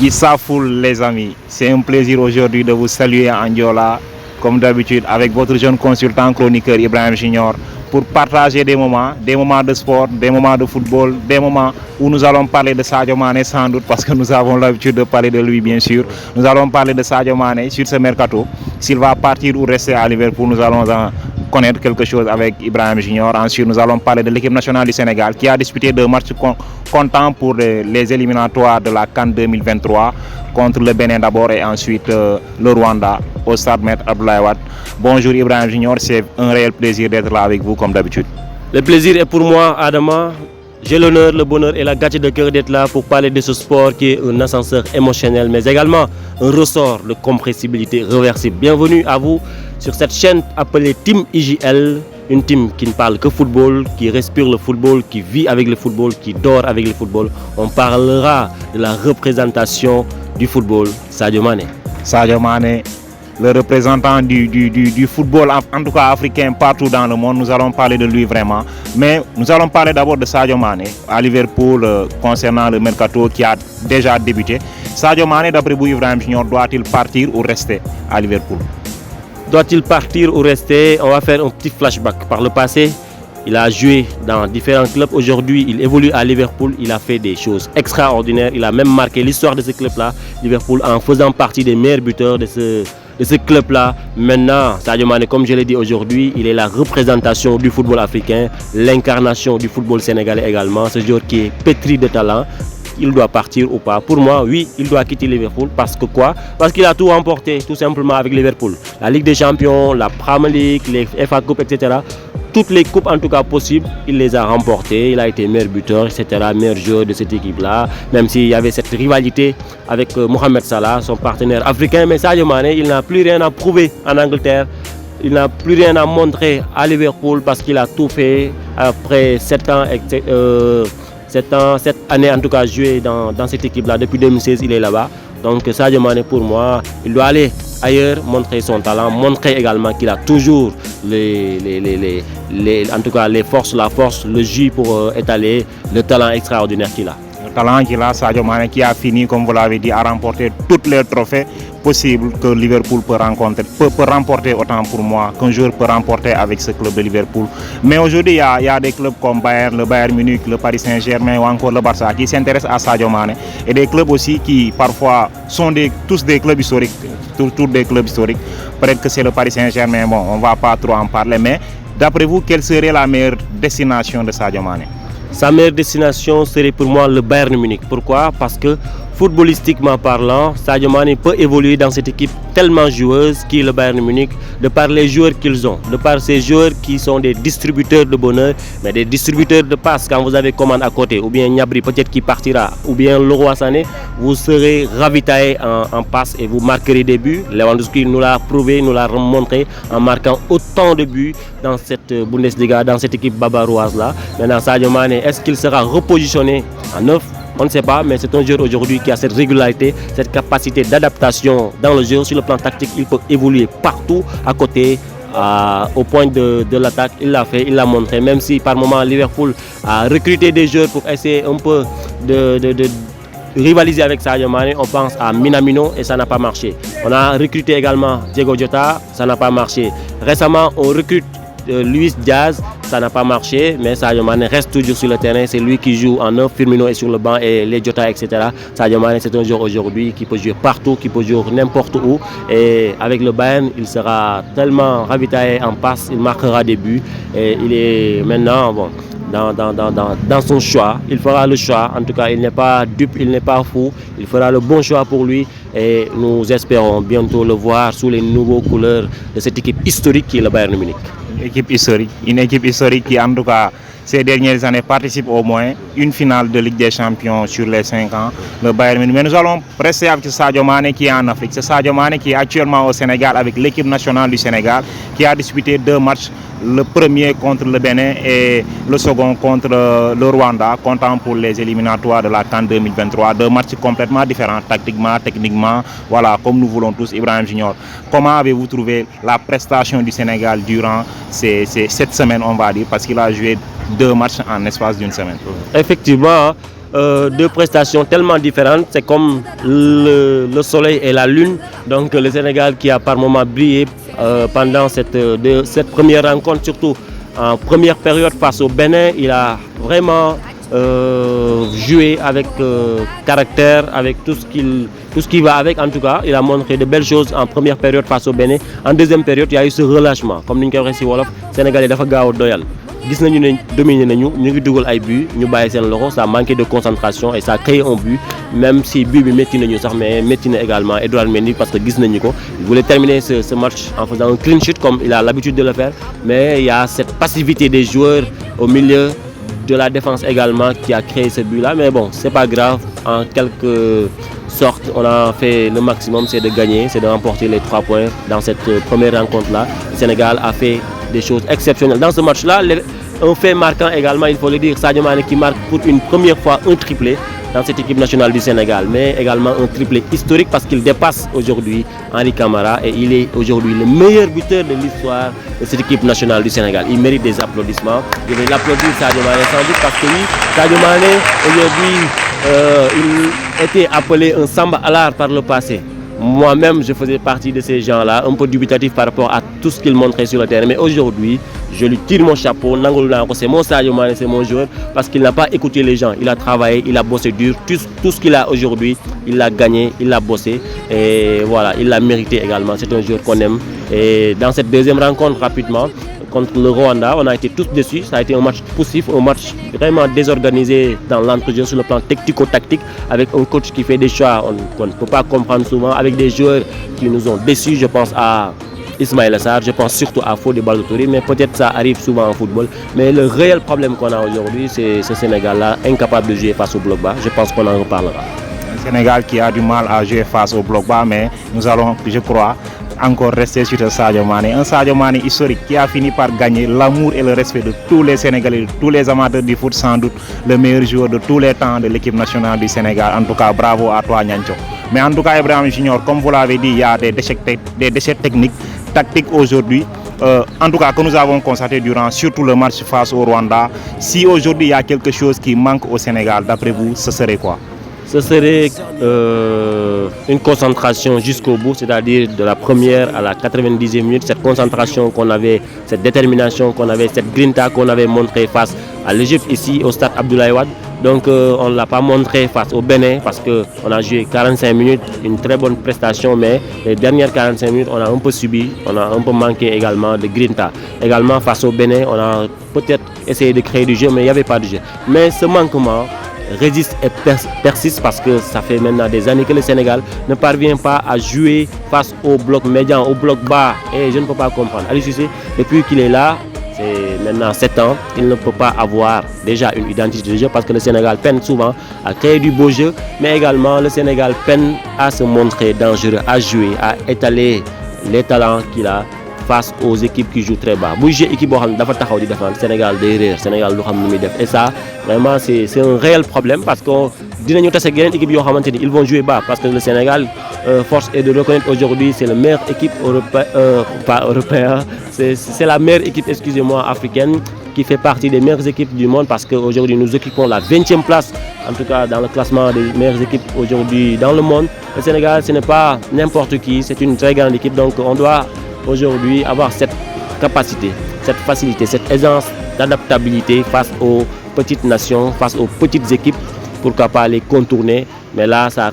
Gissafoul les amis, c'est un plaisir aujourd'hui de vous saluer à Andiola, comme d'habitude avec votre jeune consultant chroniqueur Ibrahim Junior, pour partager des moments de sport, des moments de football, des moments où nous allons parler de Sadio Mané sans doute parce que nous avons l'habitude de parler de lui bien sûr. Nous allons parler de Sadio Mané sur ce mercato, s'il va partir ou rester à Liverpool, nous allons en connaître quelque chose avec Ibrahim Junior. Ensuite, nous allons parler de l'équipe nationale du Sénégal qui a disputé 2 matchs comptants pour les éliminatoires de la CAN 2023 contre le Bénin d'abord et ensuite le Rwanda au stade Maître Abdoulaye Wade. Bonjour Ibrahim Junior, c'est un réel plaisir d'être là avec vous comme d'habitude. Le plaisir est pour moi, Adama. J'ai l'honneur, le bonheur et la gâterie de cœur d'être là pour parler de ce sport qui est un ascenseur émotionnel, mais également un ressort de compressibilité réversible. Bienvenue à vous sur cette chaîne appelée Team IJL, une team qui ne parle que football, qui respire le football, qui vit avec le football, qui dort avec le football. On parlera de la représentation du football, Sadio Mané. Sadio Mané, le représentant du football, en tout cas africain, partout dans le monde. Nous allons parler de lui vraiment. Mais nous allons parler d'abord de Sadio Mané à Liverpool concernant le mercato qui a déjà débuté. Sadio Mané, d'après vous, Ibrahim Junior, doit-il partir ou rester à Liverpool? Doit-il partir ou rester? On va faire un petit flashback. Par le passé, il a joué dans différents clubs. Aujourd'hui, il évolue à Liverpool. Il a fait des choses extraordinaires. Il a même marqué l'histoire de ce club-là, Liverpool, en faisant partie des meilleurs buteurs de ce club-là. Maintenant, Sadio Mané, comme je l'ai dit aujourd'hui, il est la représentation du football africain, l'incarnation du football sénégalais également. Ce joueur qui est pétri de talent. Il doit partir ou pas? Pour moi, oui, il doit quitter Liverpool. Parce que quoi? Parce qu'il a tout remporté, tout simplement, avec Liverpool. La Ligue des Champions, la Premier League, les FA Cup, etc. Toutes les coupes en tout cas possibles, il les a remportées. Il a été meilleur buteur, etc., meilleur joueur de cette équipe-là. Même s'il y avait cette rivalité avec Mohamed Salah, son partenaire africain. Mais Sadio Mané, il n'a plus rien à prouver en Angleterre. Il n'a plus rien à montrer à Liverpool parce qu'il a tout fait après 7 ans. 7 années en tout cas joué dans cette équipe-là. Depuis 2016, il est là-bas. Donc Sadio Mané, pour moi, il doit aller ailleurs, montrer son talent, montrer également qu'il a toujours en tout cas les forces, la force, le jus pour étaler le talent extraordinaire qu'il a. Le talent qu'il a, Sadio Mané, qui a fini, comme vous l'avez dit, à remporter tous les trophées possibles que Liverpool peut remporter autant pour moi qu'un joueur peut remporter avec ce club de Liverpool. Mais aujourd'hui, il y a des clubs comme Bayern, le Bayern Munich, le Paris Saint-Germain ou encore le Barça qui s'intéressent à Sadio Mané. Et des clubs aussi qui parfois sont tous des clubs historiques. Tous des clubs historiques. Peut-être que c'est le Paris Saint-Germain, bon, on ne va pas trop en parler. Mais d'après vous, quelle serait la meilleure destination de Sadio Mané? Sa meilleure destination serait pour moi le Bayern Munich. Pourquoi? Parce que footballistiquement parlant, Sadio Mané peut évoluer dans cette équipe tellement joueuse qui est le Bayern Munich, de par les joueurs qu'ils ont, de par ces joueurs qui sont des distributeurs de bonheur, mais des distributeurs de passes. Quand vous avez Coman à côté, ou bien Gnabry peut-être qui partira, ou bien Leroy Sané, vous serez ravitaillé en passes et vous marquerez des buts. Lewandowski nous l'a prouvé, nous l'a montré en marquant autant de buts dans cette Bundesliga, dans cette équipe bavaroise-là. Maintenant, Sadio Mané, est-ce qu'il sera repositionné en neuf? On ne sait pas, mais c'est un joueur aujourd'hui qui a cette régularité, cette capacité d'adaptation dans le jeu. Sur le plan tactique, il peut évoluer partout à côté, au point de l'attaque. Il l'a fait, il l'a montré. Même si par moment Liverpool a recruté des joueurs pour essayer un peu de rivaliser avec Sadio Mané, on pense à Minamino et ça n'a pas marché. On a recruté également Diego Jota, ça n'a pas marché. Récemment, on recrute Luis Diaz, ça n'a pas marché, mais Sadio Mané reste toujours sur le terrain. C'est lui qui joue en neuf, Firmino est sur le banc et les Jota, etc. Sadio Mané, c'est un joueur aujourd'hui qui peut jouer partout, qui peut jouer n'importe où. Et avec le Bayern, il sera tellement ravitaillé en passe, il marquera des buts. Et il est maintenant dans son choix. Il fera le choix. En tout cas, il n'est pas dupe, il n'est pas fou. Il fera le bon choix pour lui. Et nous espérons bientôt le voir sous les nouveaux couleurs de cette équipe historique qui est le Bayern Munich. Une équipe historique qui en tout cas ces dernières années participe au moins une finale de Ligue des Champions sur les 5 ans, le Bayern Munich. Mais nous allons rester avec Sadio Mané qui est en Afrique. C'est Sadio Mané qui est actuellement au Sénégal avec l'équipe nationale du Sénégal qui a disputé 2 matchs. Le premier contre le Bénin et le second contre le Rwanda, comptant pour les éliminatoires de la CAN 2023. 2 matchs complètement différents, tactiquement, techniquement, voilà, comme nous voulons tous, Ibrahim Junior. Comment avez-vous trouvé la prestation du Sénégal durant cette semaine, on va dire, parce qu'il a joué 2 matchs en espace d'une semaine? Effectivement, deux prestations tellement différentes. C'est comme le soleil et la lune. Donc le Sénégal qui a par moments brillé pendant cette première rencontre, surtout en première période face au Bénin. Il a vraiment joué avec caractère, avec tout ce qui va avec. En tout cas, il a montré de belles choses en première période face au Bénin. En deuxième période, il y a eu ce relâchement. Comme nous l'avons dit, le Sénégal est doyal. Gis nañu ne dominé nañu ñu ngi dugal ay but ñu bàyyi seen loxo, ça a manqué de concentration et ça a créé un but, même si but bi métti nañu sax, mais métti na également Edouard Mendy parce que gis nañu ko il voulait terminer ce match en faisant un clean sheet comme il a l'habitude de le faire, mais il y a cette passivité des joueurs au milieu de la défense également qui a créé ce but là. Mais bon, c'est pas grave, en quelque sorte on a fait le maximum, c'est de gagner, c'est de remporter les 3 points dans cette première rencontre là. Le Sénégal a fait des choses exceptionnelles dans ce match là. Un fait marquant également, il faut le dire, Sadio Mané qui marque pour une première fois un triplé dans cette équipe nationale du Sénégal, mais également un triplé historique parce qu'il dépasse aujourd'hui Henri Camara et il est aujourd'hui le meilleur buteur de l'histoire de cette équipe nationale du Sénégal. Il mérite des applaudissements. Je vais l'applaudir Sadio Mané sans doute parce que oui, Sadio Mané aujourd'hui il était appelé un Samba Alar par le passé. Moi-même, je faisais partie de ces gens-là, un peu dubitatif par rapport à tout ce qu'il montrait sur le terrain. Mais aujourd'hui, je lui tire mon chapeau. C'est mon Sadio Mané, c'est mon joueur, parce qu'il n'a pas écouté les gens. Il a travaillé, il a bossé dur. Tout ce qu'il a aujourd'hui, il l'a gagné, il l'a bossé. Et voilà, il l'a mérité également. C'est un joueur qu'on aime. Et dans cette deuxième rencontre, rapidement, contre le Rwanda, on a été tous déçus. Ça a été un match poussif, un match vraiment désorganisé dans l'entrejeu sur le plan tactico-tactique, avec un coach qui fait des choix qu'on ne peut pas comprendre souvent, avec des joueurs qui nous ont déçus. Je pense à Ismaïla Sarr, je pense surtout à Fodé Ballo-Touré, mais peut-être ça arrive souvent en football. Mais le réel problème qu'on a aujourd'hui, c'est ce Sénégal-là, incapable de jouer face au bloc bas. Je pense qu'on en reparlera. Un Sénégal qui a du mal à jouer face au bloc bas, mais nous allons, je crois, encore rester sur Sadio Mané. Un Sadio Mané historique qui a fini par gagner l'amour et le respect de tous les Sénégalais, de tous les amateurs du foot, sans doute le meilleur joueur de tous les temps de l'équipe nationale du Sénégal. En tout cas, bravo à toi, Niancho. Mais en tout cas, Ibrahim Junior, comme vous l'avez dit, il y a des déchets techniques, tactiques aujourd'hui. En tout cas, que nous avons constaté durant surtout le match face au Rwanda. Si aujourd'hui il y a quelque chose qui manque au Sénégal, d'après vous, ce serait quoi? Ce serait une concentration jusqu'au bout, c'est-à-dire de la première à la 90e minute, cette concentration qu'on avait, cette détermination qu'on avait, cette grinta qu'on avait montrée face à l'Égypte ici au stade Abdoulaye Wade. Donc on ne l'a pas montré face au Bénin parce qu'on a joué 45 minutes, une très bonne prestation, mais les dernières 45 minutes, on a un peu subi, on a un peu manqué également de grinta. Également face au Bénin, on a peut-être essayé de créer du jeu, mais il n'y avait pas de jeu. Mais ce manquement résiste et persiste parce que ça fait maintenant des années que le Sénégal ne parvient pas à jouer face au bloc médian, au bloc bas, et je ne peux pas comprendre. Aliou Cissé, depuis qu'il est là, c'est maintenant 7 ans, il ne peut pas avoir déjà une identité de jeu parce que le Sénégal peine souvent à créer du beau jeu, mais également le Sénégal peine à se montrer dangereux, à jouer, à étaler les talents qu'il a face aux équipes qui jouent très bas. Si j'ai équipe qui dafa taxaw di défendre, Sénégal derrière, Sénégal du xam lu muy def. Et ça, vraiment, c'est un réel problème parce que dinañu tassé yeneen équipe yoo xamanteni ils vont jouer bas parce que le Sénégal, force est de reconnaître aujourd'hui, c'est la meilleure équipe européenne, c'est la meilleure équipe, excusez-moi, africaine qui fait partie des meilleures équipes du monde parce qu'aujourd'hui nous occupons la 20e place, en tout cas dans le classement des meilleures équipes aujourd'hui dans le monde. Le Sénégal, ce n'est pas n'importe qui, c'est une très grande équipe, donc on doit aujourd'hui avoir cette capacité, cette facilité, cette aisance d'adaptabilité face aux petites nations, face aux petites équipes, pourquoi pas les contourner. Mais là, ça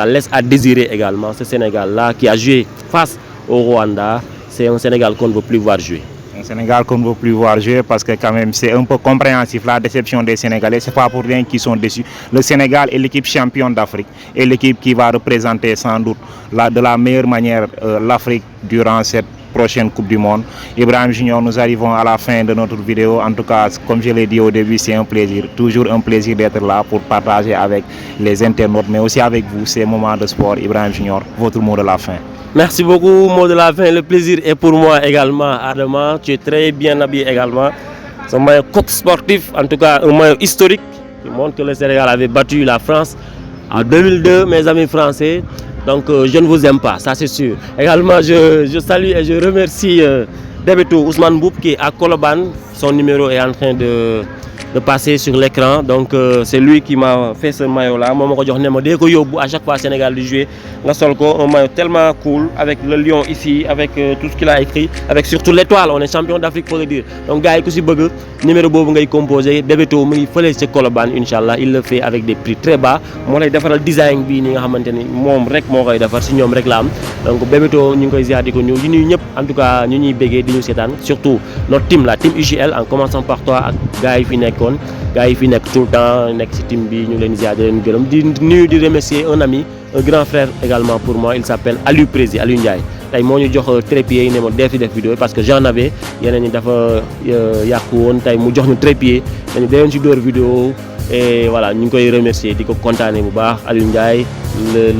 laisse à désirer également. Ce Sénégal-là qui a joué face au Rwanda, c'est un Sénégal qu'on ne veut plus voir jouer. Un Sénégal qu'on ne veut plus voir jouer parce que quand même c'est un peu compréhensif la déception des Sénégalais, c'est pas pour rien qu'ils sont déçus. Le Sénégal est l'équipe championne d'Afrique et l'équipe qui va représenter sans doute de la meilleure manière l'Afrique durant cette prochaine Coupe du Monde. Ibrahim Junior, nous arrivons à la fin de notre vidéo. En tout cas, comme je l'ai dit au début, c'est un plaisir, toujours un plaisir d'être là pour partager avec les internautes, mais aussi avec vous ces moments de sport. Ibrahim Junior, votre mot de la fin. Merci beaucoup, mot de la fin. Le plaisir est pour moi également, Adama. Tu es très bien habillé également. C'est un maillot coq sportif, en tout cas un maillot historique qui montre que le Sénégal avait battu la France en 2002, mes amis français. Donc je ne vous aime pas, ça c'est sûr. Également, je salue et je remercie Debeto Ousmane Boub qui est à Koloban. Son numéro est en train de de passer sur l'écran. Donc c'est lui qui m'a fait ce maillot là. Moi, à chaque fois Sénégal de jouer, un maillot tellement cool avec le lion ici, avec tout ce qu'il a écrit, avec surtout l'étoile. On est champion d'Afrique pour le dire. Donc gars, si vous voulez, numéro bobu ngay composé, Bébéto mu ngi feulé ci Colobane inchallah, il le fait avec des prix très bas. Mo lay défaral design bi ni nga xamanteni mom rek mo koy défar ci ñom rek la am. Donc Bébéto ñu ngi koy ziar diko ñu di nuyu ñep en tout cas ñu ñuy béggé di ñu sétane, surtout notre team la team UJL en commençant par toi ak gars yi fi nekkoon, gars yi fi nekk tout le temps nekk ci team bi ñu leen ziar di leen gërëm di nuyu di remercier un ami, un grand frère également pour moi, il s'appelle Aliou Prési, Aliou Ndiaye. Tay mo ñu jox trépied né mo def vidéo parce que j'en avais yeneen ñi dafa yakku won tay mu jox ñu trépied dañu dayon ci door vidéo et voilà ñu ngi koy remercier diko contaner bu baax Aliou Ndiaye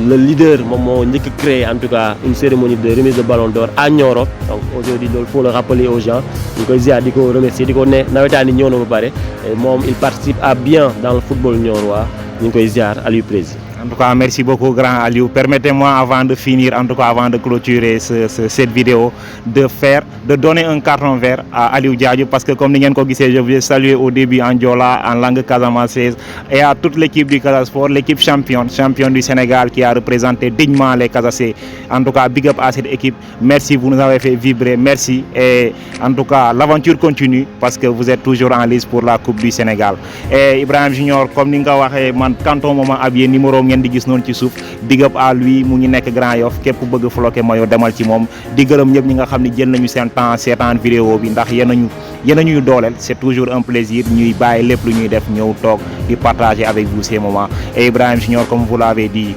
le leader mom mo ñëk créer en tout cas une cérémonie de remise de ballon d'or à Nioro. Donc aujourd'hui il faut le rappeler aux gens, ñu koy ziar diko remercier diko né nawétani ñëw na ba paré mom il participe à bien dans le football niorois, ñu koy ziar Aliou Prési. En tout cas, merci beaucoup, grand Aliou. Permettez-moi, avant de finir, en tout cas, avant de clôturer cette vidéo, de donner un carton vert à Aliou Diadio, parce que comme vous l'avez dit, je voulais saluer au début Andiola, en langue casamançaise, et à toute l'équipe du Casa Sport, l'équipe championne du Sénégal qui a représenté dignement les Casacés. En tout cas, big up à cette équipe. Merci, vous nous avez fait vibrer. Merci. Et en tout cas, l'aventure continue, parce que vous êtes toujours en lice pour la Coupe du Sénégal. Et Ibrahim Junior, comme vous l'avez dit, quand on m'a habillé numéro di gis non ci souf, big up à lui, mu ngi nek Grand Yoff, képp ku bëgg floqué mayo demal ci mom. Di gërëm ñëpp ñi nga xamni jël nañu sen temps sétane vidéo bi ndax yenañu dolel, c'est toujours un plaisir ñuy bayyi lépp lu ñuy def ñëw tok di partager avec vous ces moments. Et Ibrahim Junior, comme vous l'avez dit,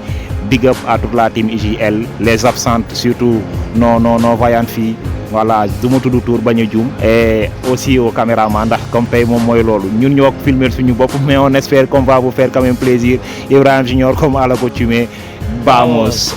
big up à toute la team IJL, les absentes surtout nos vaillantes filles. Voilà, du ma tudd tour bañu djum, et aussi au caméraman ndax comme tay mom moy lolu ñun ñok filmer suñu bop, mais on espère qu'on va vous faire quand même plaisir. Ibrahim Junior, comme à l'accoutumée, vamos.